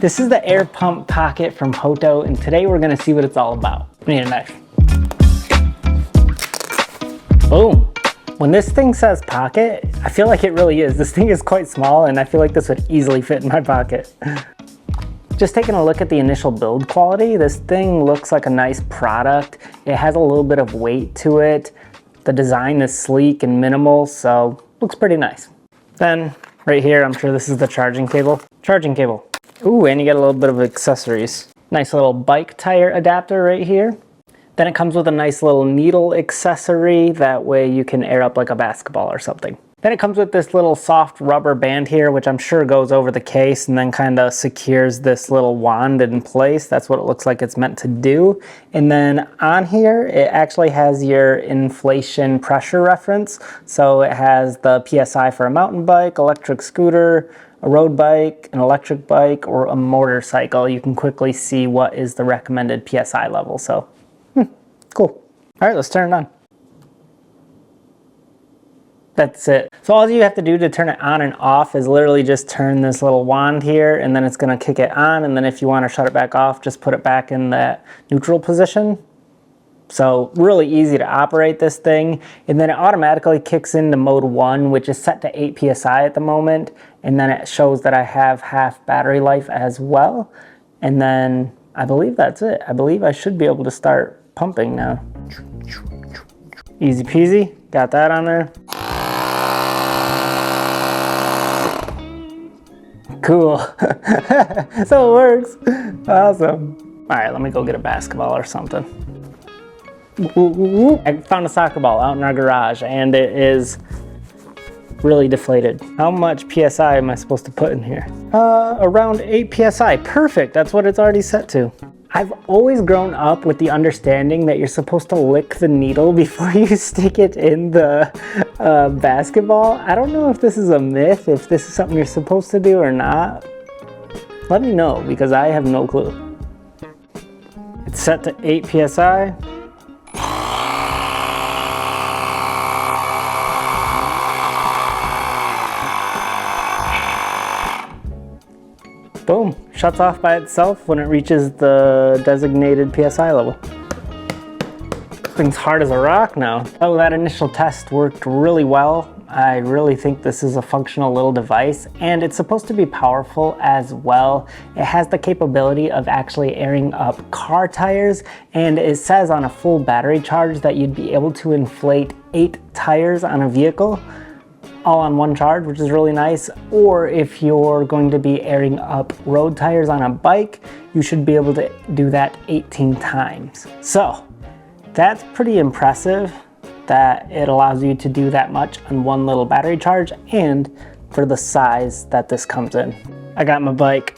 This is the Air Pump Pocket from Hoto, and today we're gonna see what it's all about. We need a knife. Boom. When this thing says pocket, I feel like it really is. This thing is quite small, and I feel like this would easily fit in my pocket. Just taking a look at the initial build quality, this thing looks like a nice product. It has a little bit of weight to it. The design is sleek and minimal, so looks pretty nice. Then, right here, I'm sure this is the charging cable. Charging cable. Ooh, and you get a little bit of accessories. Nice little bike tire adapter right here. Then it comes with a nice little needle accessory. That way you can air up like a basketball or something. Then it comes with this little soft rubber band here, which I'm sure goes over the case and then kind of secures this little wand in place. That's what it looks like it's meant to do. And then on here, it actually has your inflation pressure reference. So it has the PSI for a mountain bike, electric scooter, a road bike, an electric bike, or a motorcycle. You can quickly see what is the recommended PSI level. So, cool. All right, let's turn it on. That's it. So all you have to do to turn it on and off is literally just turn this little wand here, and then it's gonna kick it on, and then if you wanna shut it back off, just put it back in that neutral position. So really easy to operate this thing. And then it automatically kicks into mode 1, which is set to 8 PSI at the moment. And then it shows that I have half battery life as well. And then I believe that's it. I believe I should be able to start pumping now. Easy peasy, got that on there. Cool. So it works. Awesome. All right, let me go get a basketball or something. I found a soccer ball out in our garage, and it is really deflated. How much PSI am I supposed to put in here? Around 8 PSI. Perfect. That's what it's already set to. I've always grown up with the understanding that you're supposed to lick the needle before you stick it in the basketball. I don't know if this is a myth, if this is something you're supposed to do or not. Let me know, because I have no clue. It's set to 8 PSI. Boom, shuts off by itself when it reaches the designated PSI level. Thing's hard as a rock now. Oh, that initial test worked really well. I really think this is a functional little device, and it's supposed to be powerful as well. It has the capability of actually airing up car tires, and it says on a full battery charge that you'd be able to inflate 8 tires on a vehicle, all on one charge, which is really nice. Or if you're going to be airing up road tires on a bike, you should be able to do that 18 times. So that's pretty impressive that it allows you to do that much on one little battery charge, and for the size that this comes in. I got my bike.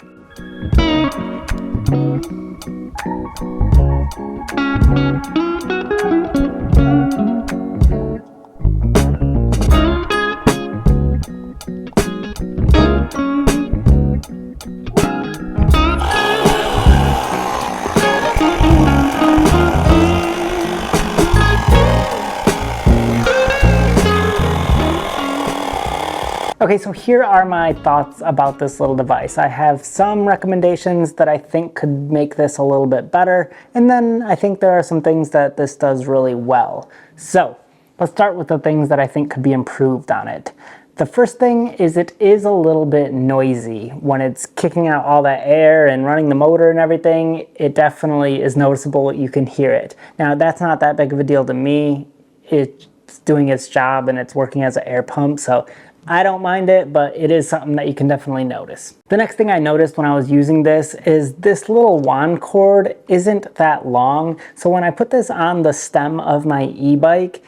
Okay, so here are my thoughts about this little device. I have some recommendations that I think could make this a little bit better, and then I think there are some things that this does really well. So let's start with the things that I think could be improved on it. The first thing is it is a little bit noisy. When it's kicking out all that air and running the motor and everything, it definitely is noticeable. You can hear it. Now, that's not that big of a deal to me. It's doing its job and it's working as an air pump, so I don't mind it, but it is something that you can definitely notice. The next thing I noticed when I was using this is this little wand cord isn't that long. So when I put this on the stem of my e-bike,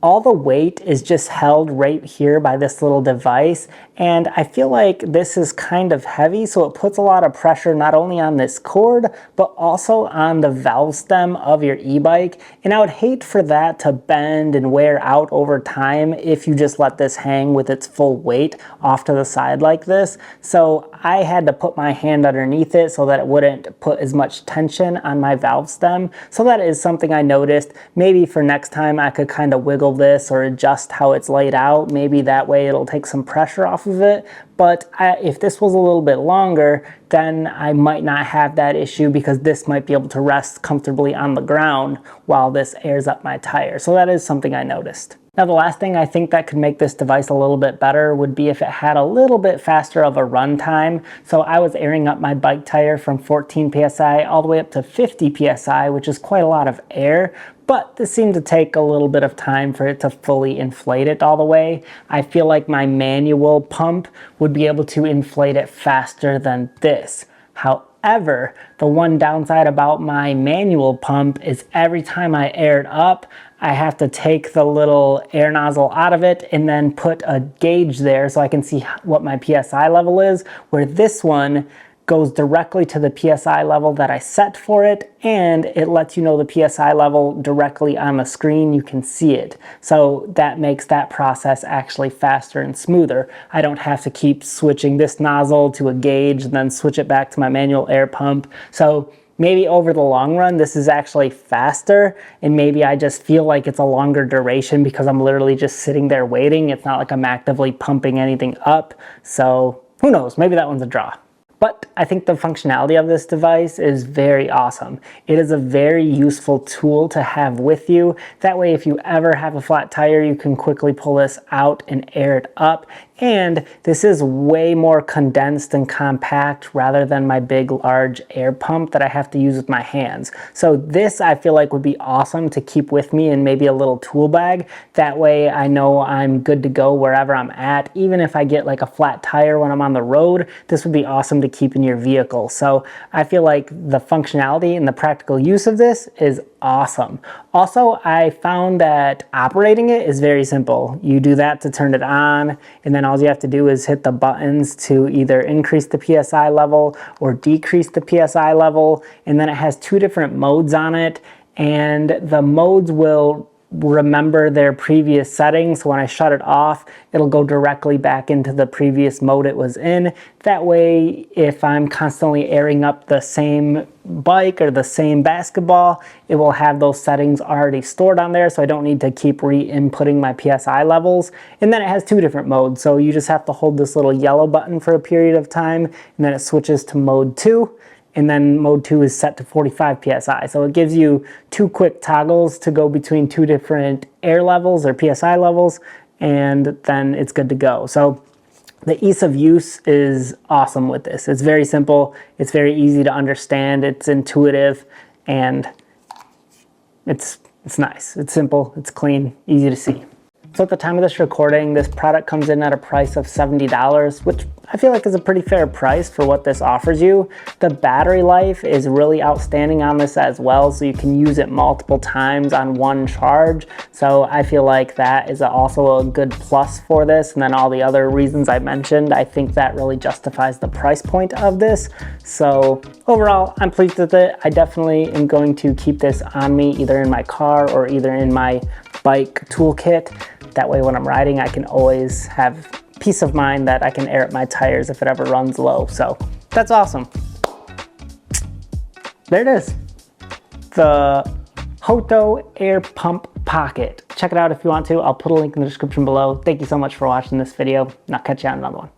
all the weight is just held right here by this little device, and I feel like this is kind of heavy, so it puts a lot of pressure not only on this cord but also on the valve stem of your e-bike, and I would hate for that to bend and wear out over time if you just let this hang with its full weight off to the side like this. So I had to put my hand underneath it so that it wouldn't put as much tension on my valve stem. So that is something I noticed. Maybe for next time I could kind of wiggle this or adjust how it's laid out. Maybe that way it'll take some pressure off of it. But if this was a little bit longer, then I might not have that issue because this might be able to rest comfortably on the ground while this airs up my tire. So that is something I noticed. Now the last thing I think that could make this device a little bit better would be if it had a little bit faster of a run time. So I was airing up my bike tire from 14 PSI all the way up to 50 PSI, which is quite a lot of air. But this seemed to take a little bit of time for it to fully inflate it all the way. I feel like my manual pump would be able to inflate it faster than this. However, the one downside about my manual pump is every time I air it up, I have to take the little air nozzle out of it and then put a gauge there so I can see what my PSI level is, where this one goes directly to the PSI level that I set for it, and it lets you know the PSI level directly on the screen. You can see it. So that makes that process actually faster and smoother. I don't have to keep switching this nozzle to a gauge and then switch it back to my manual air pump. So maybe over the long run, this is actually faster, and maybe I just feel like it's a longer duration because I'm literally just sitting there waiting. It's not like I'm actively pumping anything up. So who knows, maybe that one's a draw. But I think the functionality of this device is very awesome. It is a very useful tool to have with you. That way, if you ever have a flat tire, you can quickly pull this out and air it up. And this is way more condensed and compact rather than my big, large air pump that I have to use with my hands. So this, I feel like, would be awesome to keep with me in maybe a little tool bag. That way I know I'm good to go wherever I'm at. Even if I get like a flat tire when I'm on the road, this would be awesome to keep in your vehicle. So I feel like the functionality and the practical use of this is awesome. Also, I found that operating it is very simple. You do that to turn it on, and then all you have to do is hit the buttons to either increase the PSI level or decrease the PSI level. And then it has two different modes on it, and the modes will remember their previous settings. So when I shut it off, it'll go directly back into the previous mode it was in. That way, if I'm constantly airing up the same bike or the same basketball, it will have those settings already stored on there, so I don't need to keep re-inputting my PSI levels. And then it has two different modes, so you just have to hold this little yellow button for a period of time, and then it switches to mode 2. And then mode 2 is set to 45 PSI. So it gives you two quick toggles to go between two different air levels or PSI levels, and then it's good to go. So the ease of use is awesome with this. It's very simple, it's very easy to understand, it's intuitive, and it's nice. It's simple, it's clean, easy to see. So at the time of this recording, this product comes in at a price of $70, which I feel like is a pretty fair price for what this offers you. The battery life is really outstanding on this as well, so you can use it multiple times on one charge. So I feel like that is also a good plus for this. And then all the other reasons I mentioned, I think that really justifies the price point of this. So overall, I'm pleased with it. I definitely am going to keep this on me, either in my car or either in my bike toolkit. That way when I'm riding, I can always have peace of mind that I can air up my tires if it ever runs low. So that's awesome. There it is. The Hoto Air Pump Pocket. Check it out if you want to. I'll put a link in the description below. Thank you so much for watching this video, and I'll catch you on another one.